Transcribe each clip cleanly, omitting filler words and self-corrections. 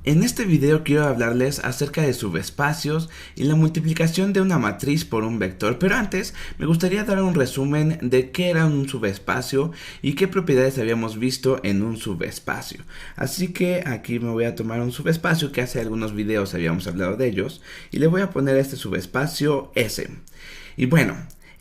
En este video quiero hablarles acerca de subespacios y la multiplicación de una matriz por un vector, pero antes me gustaría dar un resumen de qué era un subespacio y qué propiedades habíamos visto en un subespacio. Así que aquí me voy a tomar un subespacio que hace algunos videos habíamos hablado de ellos y le voy a poner este subespacio S. Y bueno,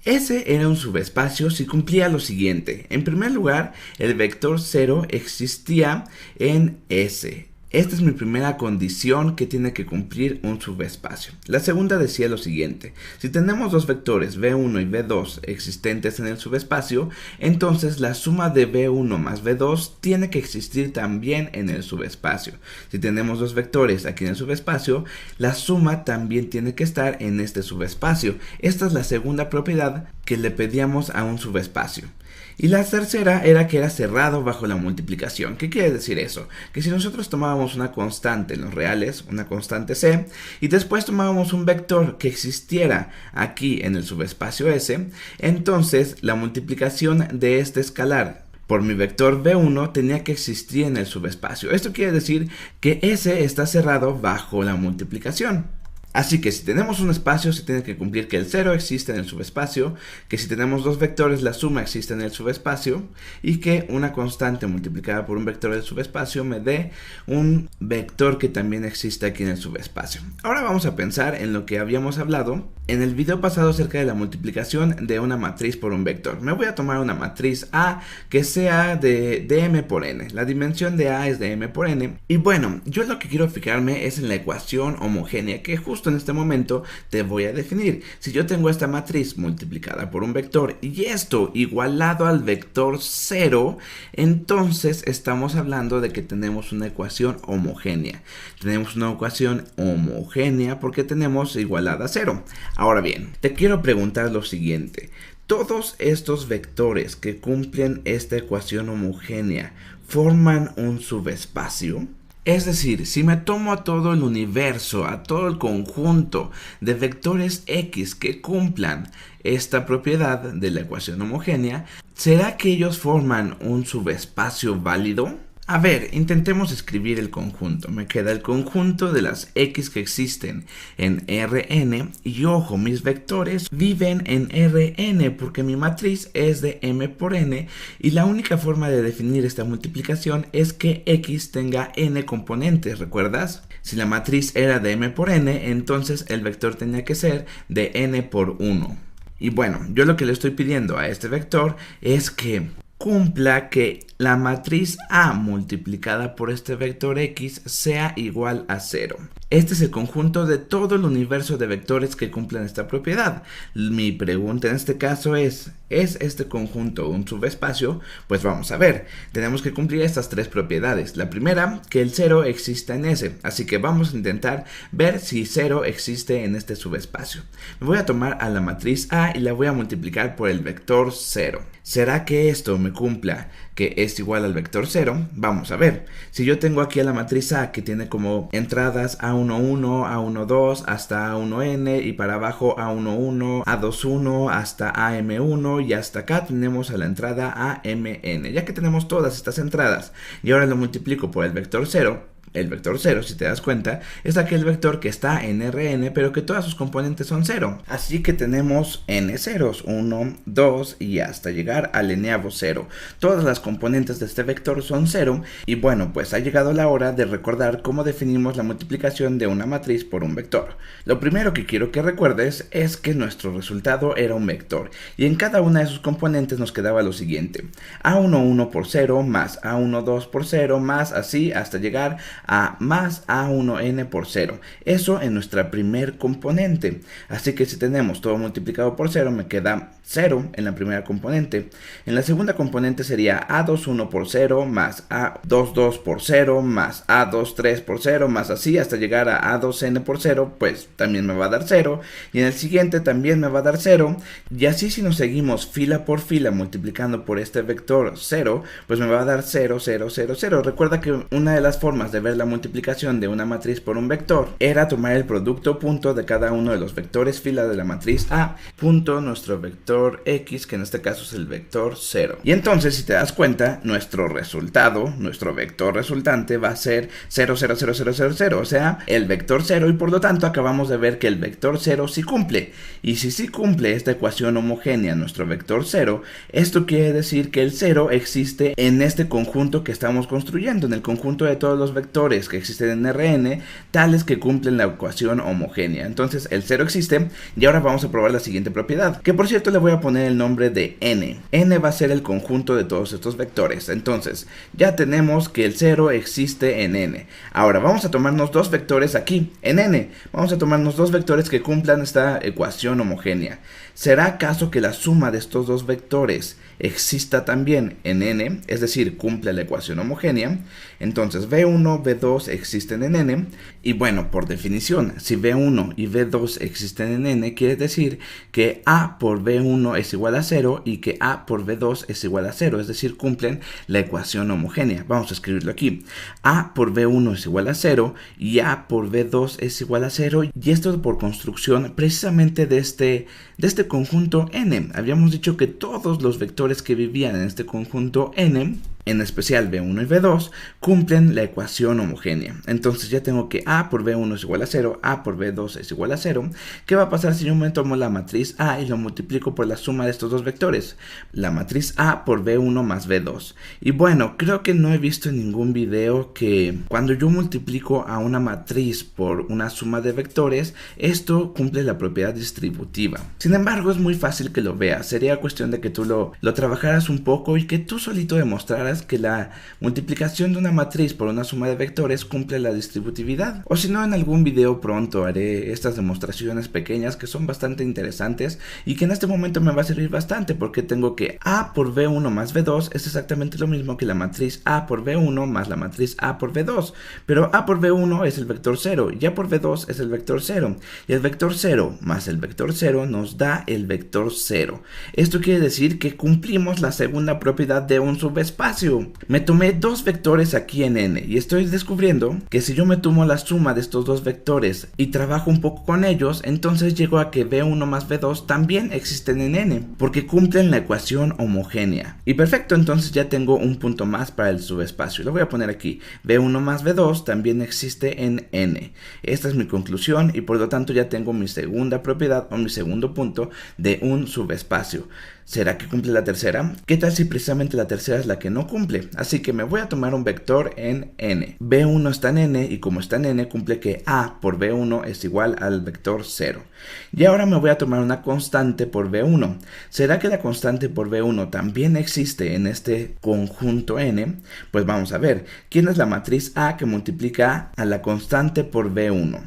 S era un subespacio si cumplía lo siguiente. En primer lugar, el vector 0 existía en S. Esta es mi primera condición que tiene que cumplir un subespacio. La segunda decía lo siguiente: si tenemos dos vectores v1 y v2 existentes en el subespacio, entonces la suma de v1 más v2 tiene que existir también en el subespacio. Si tenemos dos vectores aquí en el subespacio, la suma también tiene que estar en este subespacio. Esta es la segunda propiedad que le pedíamos a un subespacio. Y la tercera era que era cerrado bajo la multiplicación. ¿Qué quiere decir eso? Que si nosotros tomábamos una constante en los reales, una constante C, y después tomábamos un vector que existiera aquí en el subespacio S, entonces la multiplicación de este escalar por mi vector v1 tenía que existir en el subespacio. Esto quiere decir que S está cerrado bajo la multiplicación. Así que si tenemos un espacio, se tiene que cumplir que el 0 existe en el subespacio, que si tenemos dos vectores, la suma existe en el subespacio, y que una constante multiplicada por un vector del subespacio me dé un vector que también existe aquí en el subespacio. Ahora vamos a pensar en lo que habíamos hablado en el video pasado acerca de la multiplicación de una matriz por un vector. Me voy a tomar una matriz A que sea de m por n. La dimensión de A es de m por n. Y bueno, yo lo que quiero fijarme es en la ecuación homogénea que justo en este momento te voy a definir. Si yo tengo esta matriz multiplicada por un vector y esto igualado al vector 0, entonces estamos hablando de que tenemos una ecuación homogénea. Tenemos una ecuación homogénea porque tenemos igualada a 0. Ahora bien, te quiero preguntar lo siguiente: ¿todos estos vectores que cumplen esta ecuación homogénea forman un subespacio? Es decir, si me tomo a todo el universo, a todo el conjunto de vectores X que cumplan esta propiedad de la ecuación homogénea, ¿será que ellos forman un subespacio válido? A ver, intentemos escribir el conjunto. Me queda el conjunto de las X que existen en Rn y ojo, mis vectores viven en Rn porque mi matriz es de m por n y la única forma de definir esta multiplicación es que X tenga n componentes, ¿recuerdas? Si la matriz era de m por n, entonces el vector tenía que ser de n por 1. Y bueno, yo lo que le estoy pidiendo a este vector es que cumpla que la matriz A multiplicada por este vector X sea igual a 0. Este es el conjunto de todo el universo de vectores que cumplen esta propiedad. Mi pregunta en este caso ¿es este conjunto un subespacio? Pues vamos a ver. Tenemos que cumplir estas tres propiedades. La primera, que el 0 exista en S. Así que vamos a intentar ver si 0 existe en este subespacio. Me voy a tomar a la matriz A y la voy a multiplicar por el vector 0. ¿Será que esto me cumpla que es igual al vector 0? Vamos a ver. Si yo tengo aquí a la matriz A que tiene como entradas A11, A12 hasta A1n y para abajo A11, A21 hasta AM1 y hasta acá tenemos a la entrada AMN. Ya que tenemos todas estas entradas y ahora lo multiplico por el vector 0, el vector 0, si te das cuenta, es aquel vector que está en Rn, pero que todas sus componentes son 0. Así que tenemos n ceros, 1, 2 y hasta llegar al eneavo 0. Todas las componentes de este vector son 0. Y bueno, pues ha llegado la hora de recordar cómo definimos la multiplicación de una matriz por un vector. Lo primero que quiero que recuerdes es que nuestro resultado era un vector. Y en cada una de sus componentes nos quedaba lo siguiente: A11 por 0 más A12 por 0 más así hasta llegar a más A1n por 0. Eso en nuestra primer componente. Así que si tenemos todo multiplicado por 0, me queda 0 en la primera componente. En la segunda componente sería A21 por 0 más A22 por 0 más A23 por 0 más así hasta llegar a A2n por 0, pues también me va a dar 0. Y en el siguiente también me va a dar 0. Y así si nos seguimos fila por fila multiplicando por este vector 0, pues me va a dar 0, 0, 0, 0. Recuerda que una de las formas de ver ver la multiplicación de una matriz por un vector era tomar el producto punto de cada uno de los vectores fila de la matriz A, punto nuestro vector X, que en este caso es el vector 0. Y entonces, si te das cuenta, nuestro resultado, nuestro vector resultante va a ser 0, 0, 0, 0, 0, 0, o sea, el vector 0, y por lo tanto acabamos de ver que el vector 0 sí cumple. Y si sí cumple esta ecuación homogénea, nuestro vector 0, esto quiere decir que el 0 existe en este conjunto que estamos construyendo, en el conjunto de todos los vectores que existen en Rn, tales que cumplen la ecuación homogénea. Entonces el 0 existe, y ahora vamos a probar la siguiente propiedad, que por cierto le voy a poner el nombre de n. N va a ser el conjunto de todos estos vectores. Entonces ya tenemos que el 0 existe en n. Ahora vamos a tomarnos dos vectores aquí, en n. Vamos a tomarnos dos vectores que cumplan esta ecuación homogénea. ¿Será acaso que la suma de estos dos vectores exista también en n, es decir, cumple la ecuación homogénea? Entonces v1, v2 existen en n, y bueno, por definición, si v1 y v2 existen en n, quiere decir que a por v1 es igual a 0 y que a por v2 es igual a 0, es decir, cumplen la ecuación homogénea. Vamos a escribirlo aquí. A por v1 es igual a 0 y a por v2 es igual a 0, y esto por construcción precisamente de este conjunto n. Habíamos dicho que todos los vectores que vivían en este conjunto n, en especial v1 y v2, cumplen la ecuación homogénea. Entonces ya tengo que a por v1 es igual a 0, a por v2 es igual a 0. ¿Qué va a pasar si yo me tomo la matriz A y lo multiplico por la suma de estos dos vectores? La matriz A por v1 más v2. Y bueno, creo que no he visto en ningún video que cuando yo multiplico a una matriz por una suma de vectores, esto cumple la propiedad distributiva. Sin embargo, es muy fácil que lo veas. Sería cuestión de que tú lo trabajaras un poco y que tú solito demostraras que la multiplicación de una matriz por una suma de vectores cumple la distributividad. O si no, en algún video pronto haré estas demostraciones pequeñas que son bastante interesantes y que en este momento me va a servir bastante, porque tengo que a por v1 más v2 es exactamente lo mismo que la matriz a por v1 más la matriz a por v2, pero a por v1 es el vector 0 y a por v2 es el vector 0, y el vector 0 más el vector 0 nos da el vector 0. Esto quiere decir que cumplimos la segunda propiedad de un subespacio. Me tomé dos vectores aquí en n y estoy descubriendo que si yo me tomo la suma de estos dos vectores y trabajo un poco con ellos, entonces llego a que v1 más v2 también existen en n, porque cumplen la ecuación homogénea. Y perfecto, entonces ya tengo un punto más para el subespacio. Lo voy a poner aquí. v1 más v2 también existe en n. Esta es mi conclusión y por lo tanto ya tengo mi segunda propiedad o mi segundo punto de un subespacio. ¿Será que cumple la tercera? ¿Qué tal si precisamente la tercera es la que no cumple? Así que me voy a tomar un vector en n. v1 está en n y como está en n cumple que a por v1 es igual al vector 0. Y ahora me voy a tomar una constante por v1. ¿Será que la constante por v1 también existe en este conjunto n? Pues vamos a ver. ¿Quién es la matriz A que multiplica a la constante por v1?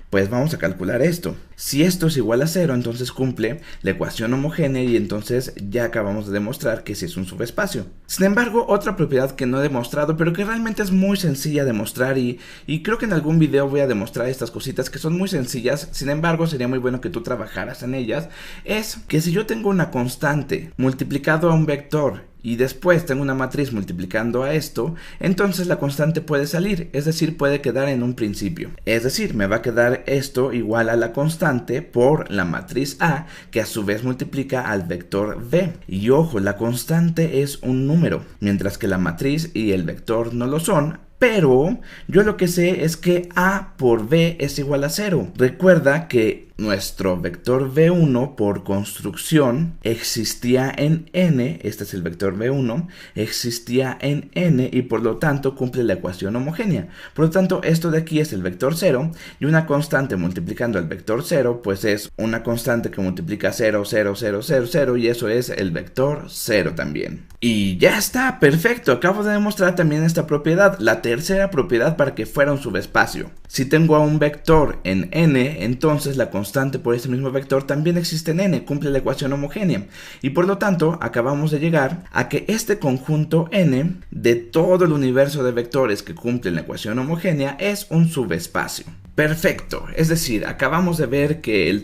Pues vamos a calcular esto. Si esto es igual a 0, entonces cumple la ecuación homogénea y entonces ya acabamos de demostrar que sí es un subespacio. Sin embargo, otra propiedad que no he demostrado, pero que realmente es muy sencilla de mostrar y creo que en algún video voy a demostrar estas cositas que son muy sencillas, sin embargo sería muy bueno que tú trabajaras en ellas, es que si yo tengo una constante multiplicado a un vector y después tengo una matriz multiplicando a esto, entonces la constante puede salir, es decir, puede quedar en un principio. Es decir, me va a quedar esto igual a la constante por la matriz A, que a su vez multiplica al vector v. Y ojo, la constante es un número, mientras que la matriz y el vector no lo son. Pero yo lo que sé es que a por v es igual a 0. Recuerda que nuestro vector v1 por construcción existía en n, este es el vector v1, existía en n y por lo tanto cumple la ecuación homogénea. Por lo tanto, esto de aquí es el vector 0 y una constante multiplicando el vector 0 pues es una constante que multiplica 0, 0, 0, 0, 0 y eso es el vector 0 también. Y ya está, perfecto, acabo de demostrar también esta propiedad, la tercera propiedad para que fuera un subespacio. Si tengo a un vector en n, entonces la constante por ese mismo vector también existe en n, cumple la ecuación homogénea. Y por lo tanto, acabamos de llegar a que este conjunto n de todo el universo de vectores que cumplen la ecuación homogénea es un subespacio. Perfecto, es decir, acabamos de ver que el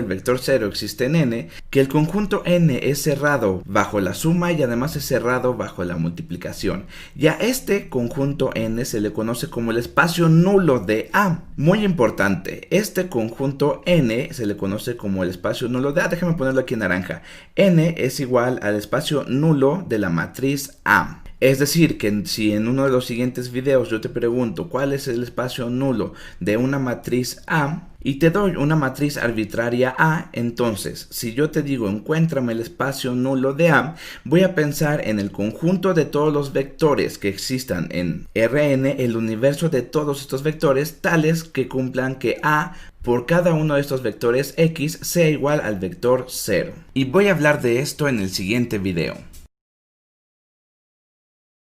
vector 0 existe en n, que el conjunto n es cerrado bajo la suma y además es cerrado bajo la multiplicación. Y a este conjunto n se le conoce como el espacio nulo de A. Muy importante, este conjunto n se le conoce como el espacio nulo de A. Déjame ponerlo aquí en naranja. N es igual al espacio nulo de la matriz A. Es decir, que si en uno de los siguientes videos yo te pregunto cuál es el espacio nulo de una matriz A y te doy una matriz arbitraria A, entonces si yo te digo encuéntrame el espacio nulo de A, voy a pensar en el conjunto de todos los vectores que existan en Rn, el universo de todos estos vectores, tales que cumplan que A por cada uno de estos vectores X sea igual al vector 0. Y voy a hablar de esto en el siguiente video.